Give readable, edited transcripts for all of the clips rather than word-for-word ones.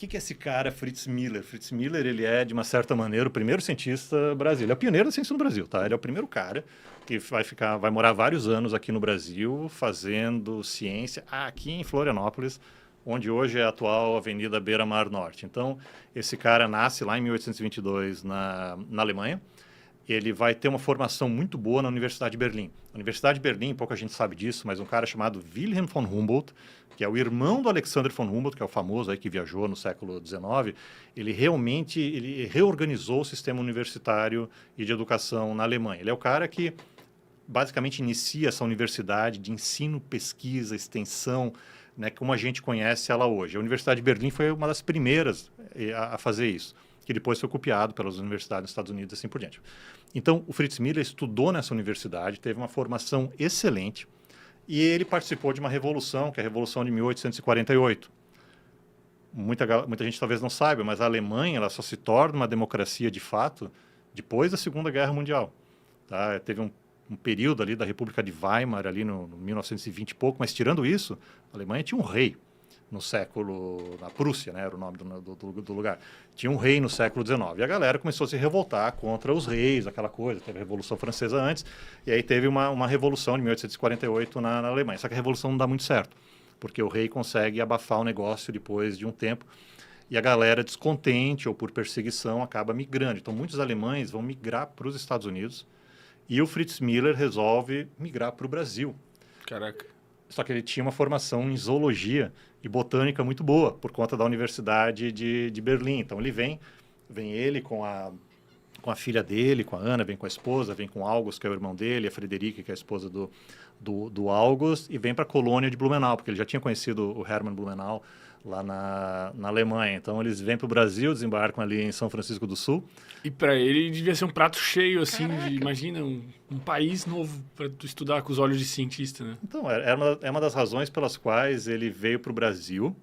que é esse cara, Fritz Miller? Fritz Miller, ele é, de uma certa maneira, o primeiro cientista brasileiro. Ele é o pioneiro da ciência no Brasil, tá? Ele é o primeiro cara que vai morar vários anos aqui no Brasil fazendo ciência aqui em Florianópolis, onde hoje é a atual Avenida Beira-Mar Norte. Então, esse cara nasce lá em 1822 na Alemanha. Ele vai ter uma formação muito boa na Universidade de Berlim. A Universidade de Berlim, pouca gente sabe disso, mas um cara chamado Wilhelm von Humboldt, que é o irmão do Alexander von Humboldt, que é o famoso aí que viajou no século XIX, ele reorganizou o sistema universitário e de educação na Alemanha. Ele é o cara que basicamente inicia essa universidade de ensino, pesquisa, extensão, né, como a gente conhece ela hoje. A Universidade de Berlim foi uma das primeiras a fazer isso, que depois foi copiado pelas universidades dos Estados Unidos e assim por diante. Então, o Fritz Miller estudou nessa universidade, teve uma formação excelente, e ele participou de uma revolução, que é a Revolução de 1848. Muita gente talvez não saiba, mas a Alemanha ela só se torna uma democracia de fato depois da Segunda Guerra Mundial. Tá? Teve um período ali da República de Weimar, ali no 1920 e pouco, mas tirando isso, a Alemanha tinha um rei no século... Na Prússia, né, era o nome do lugar. Tinha um rei no século XIX. E a galera começou a se revoltar contra os reis, aquela coisa. Teve a Revolução Francesa antes, e aí teve uma revolução de 1848 na Alemanha. Só que a revolução não dá muito certo, porque o rei consegue abafar o negócio depois de um tempo, e a galera descontente ou por perseguição acaba migrando. Então, muitos alemães vão migrar para os Estados Unidos, e o Fritz Miller resolve migrar para o Brasil. Caraca. Só que ele tinha uma formação em zoologia e botânica muito boa, por conta da Universidade de Berlim. Então, ele vem ele com a filha dele, com a Ana, vem com a esposa, vem com o August, que é o irmão dele, a Frederica, que é a esposa do August, e vem para a colônia de Blumenau, porque ele já tinha conhecido o Hermann Blumenau lá na Alemanha. Então, eles vêm para o Brasil, desembarcam ali em São Francisco do Sul. E para ele devia ser um prato cheio, assim, imagina, um país novo para tu estudar com os olhos de cientista, né? Então, é uma das razões pelas quais ele veio para o Brasil,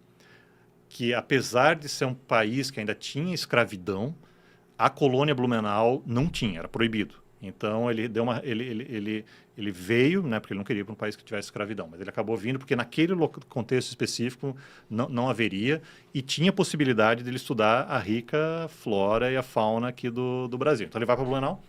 que apesar de ser um país que ainda tinha escravidão, a colônia Blumenau não tinha, era proibido. Então, ele veio, né, porque ele não queria ir para um país que tivesse escravidão, mas ele acabou vindo porque naquele contexto específico não haveria, e tinha possibilidade de ele estudar a rica flora e a fauna aqui do Brasil. Então, ele vai para Blumenau,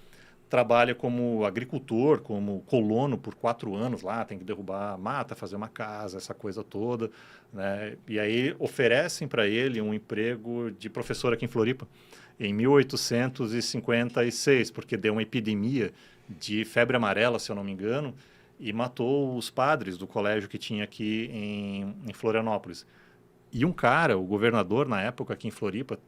trabalha como agricultor, como colono por 4 anos lá, tem que derrubar mata, fazer uma casa, essa coisa toda, né? E aí oferecem para ele um emprego de professor aqui em Floripa, em 1856, porque deu uma epidemia de febre amarela, se eu não me engano, e matou os padres do colégio que tinha aqui em Florianópolis. E um cara, o governador na época aqui em Floripa,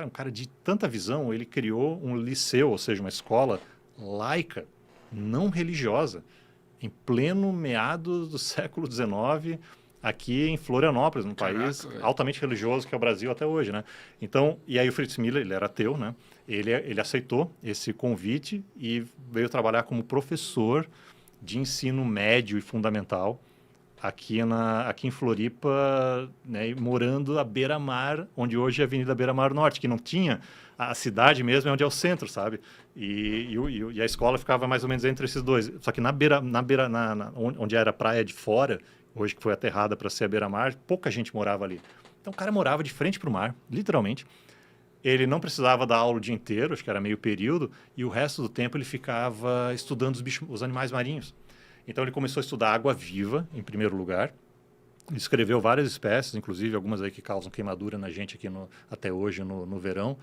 um cara de tanta visão, ele criou um liceu, ou seja, uma escola laica, não religiosa, em pleno meados do século XIX, aqui em Florianópolis, num país altamente religioso que é o Brasil até hoje, né? Então, e aí o Fritz Miller, ele era ateu, né? Ele aceitou esse convite e veio trabalhar como professor de ensino médio e fundamental aqui em Floripa, né, morando à beira-mar, onde hoje é a Avenida Beira-Mar Norte, que não tinha, a cidade mesmo é onde é o centro, sabe? E a escola ficava mais ou menos entre esses dois. Só que onde era a praia de fora, hoje que foi aterrada para ser a beira-mar, pouca gente morava ali. Então o cara morava de frente para o mar, literalmente. Ele não precisava dar aula o dia inteiro, acho que era meio período, e o resto do tempo ele ficava estudando os animais marinhos. Então ele começou a estudar água-viva, em primeiro lugar. Ele escreveu várias espécies, inclusive algumas aí que causam queimadura na gente aqui até hoje no verão.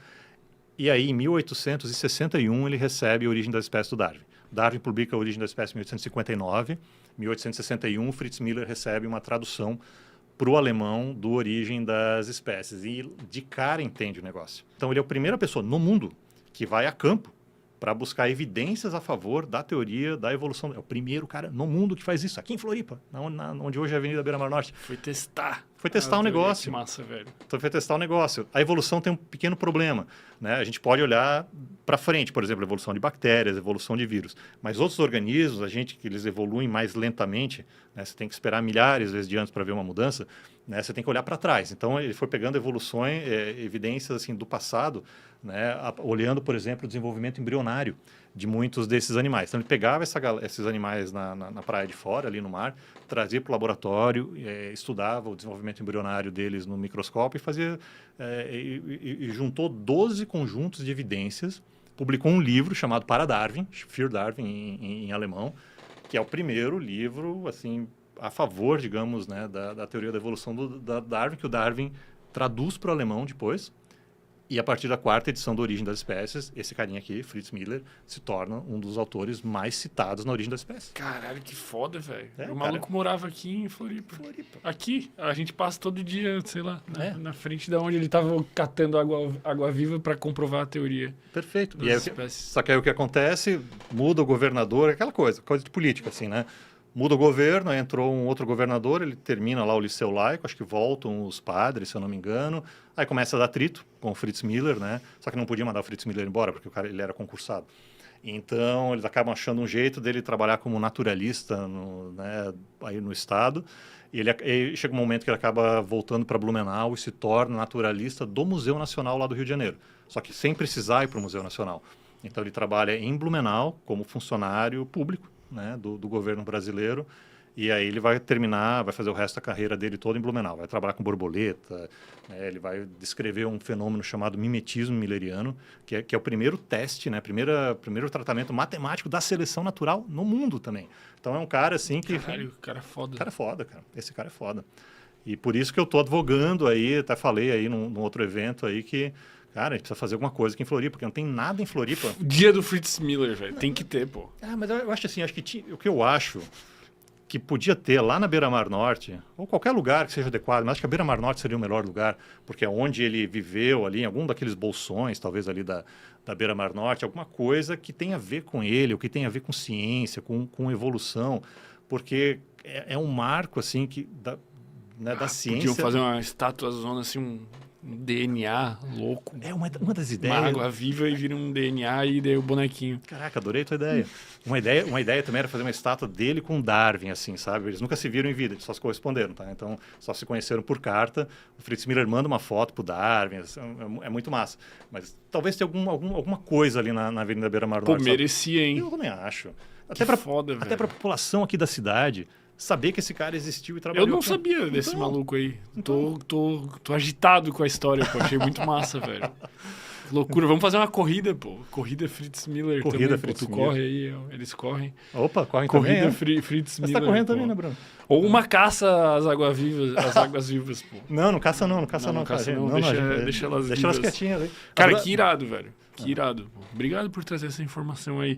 E aí, em 1861, ele recebe a Origem das Espécies do Darwin. Darwin publica a Origem das Espécies em 1859. Em 1861, Fritz Miller recebe uma tradução para o alemão do Origem das Espécies. E de cara entende o negócio. Então, ele é a primeira pessoa no mundo que vai a campo para buscar evidências a favor da teoria da evolução. É o primeiro cara no mundo que faz isso, aqui em Floripa, onde hoje é a Avenida Beira-Mar Norte. Foi testar o negócio. Que massa, velho. Então, foi testar o negócio. A evolução tem um pequeno problema, né? A gente pode olhar para frente, por exemplo, a evolução de bactérias, a evolução de vírus. Mas outros organismos, que eles evoluem mais lentamente, né? Você tem que esperar milhares de vezes de anos para ver uma mudança, né? Você tem que olhar para trás. Então, ele foi pegando evidências assim, do passado, né? Olhando, por exemplo, o desenvolvimento embrionário de muitos desses animais. Então, ele pegava esses animais na praia de fora, ali no mar, trazia para o laboratório, estudava o desenvolvimento embrionário deles no microscópio e fazia e juntou 12 conjuntos de evidências, publicou um livro chamado Para Darwin, Für Darwin em alemão, que é o primeiro livro assim a favor, digamos, né, da teoria da evolução da Darwin, que o Darwin traduz para o alemão depois. E a partir da quarta edição do Origem das Espécies, esse carinha aqui, Fritz Miller, se torna um dos autores mais citados na Origem das Espécies. Caralho, que foda, velho. O maluco morava aqui em Floripa. Aqui, a gente passa todo dia, sei lá, na frente da onde ele tava catando água viva para comprovar a teoria. Perfeito. E aí, só que aí o que acontece, muda o governador, aquela coisa de política, assim, né? Muda o governo, aí entrou um outro governador, ele termina lá o liceu laico, acho que voltam os padres, se eu não me engano. Aí começa a dar atrito com o Fritz Miller, né? Só que não podia mandar o Fritz Miller embora, porque o cara ele era concursado. Então, eles acabam achando um jeito dele trabalhar como naturalista aí no estado. E ele chega um momento que ele acaba voltando para Blumenau e se torna naturalista do Museu Nacional lá do Rio de Janeiro. Só que sem precisar ir para o Museu Nacional. Então, ele trabalha em Blumenau como funcionário público, né, do governo brasileiro, e aí ele vai fazer o resto da carreira dele toda em Blumenau, vai trabalhar com borboleta, né, ele vai descrever um fenômeno chamado mimetismo milleriano, que é o primeiro teste, né, primeiro tratamento matemático da seleção natural no mundo também. Então é um cara assim que... Caralho, o cara é foda. O cara é foda, cara. Esse cara é foda. E por isso que eu tô advogando aí, até falei aí num outro evento aí que cara, a gente precisa fazer alguma coisa aqui em Floripa, porque não tem nada em Floripa. Dia do Fritz Miller, velho. Tem que ter, pô. Mas eu acho assim, o que eu acho que podia ter lá na Beira-Mar Norte, ou qualquer lugar que seja adequado, mas acho que a Beira-Mar Norte seria o melhor lugar, porque é onde ele viveu ali, em algum daqueles bolsões, talvez ali da Beira-Mar Norte, alguma coisa que tenha a ver com ele, ou que tenha a ver com ciência, com evolução, porque é um marco, assim, da ciência. Podiam fazer uma estátua zona, assim, um DNA louco. É uma das ideias. Uma água viva e vira um DNA e daí o bonequinho. Caraca, adorei a tua ideia. Uma ideia também era fazer uma estátua dele com Darwin, assim, sabe? Eles nunca se viram em vida, eles só se corresponderam, tá? Então, só se conheceram por carta. O Fritz Miller manda uma foto pro Darwin, é muito massa. Mas talvez tenha alguma coisa ali na Avenida Beira-Mar Norte. Pô, merecia, hein? Eu também acho. Até pra população aqui da cidade saber que esse cara existiu e trabalhou. Eu não sabia desse maluco aí. Tô agitado com a história, pô. Achei muito massa, velho. Loucura. Vamos fazer uma corrida, pô. Corrida Fritz Miller Corrida também. Fritz Tu Miller. Corre aí, eles correm. Opa, correm Corrida também, Fritz Você Miller. tá correndo pô. também, né, Bruno? Ou uma caça às águas vivas, pô. Não caça não, Caça não, deixa elas Deixa elas vivas. quietinhas aí. Cara, que irado, velho. Que irado. Pô. Obrigado por trazer essa informação aí.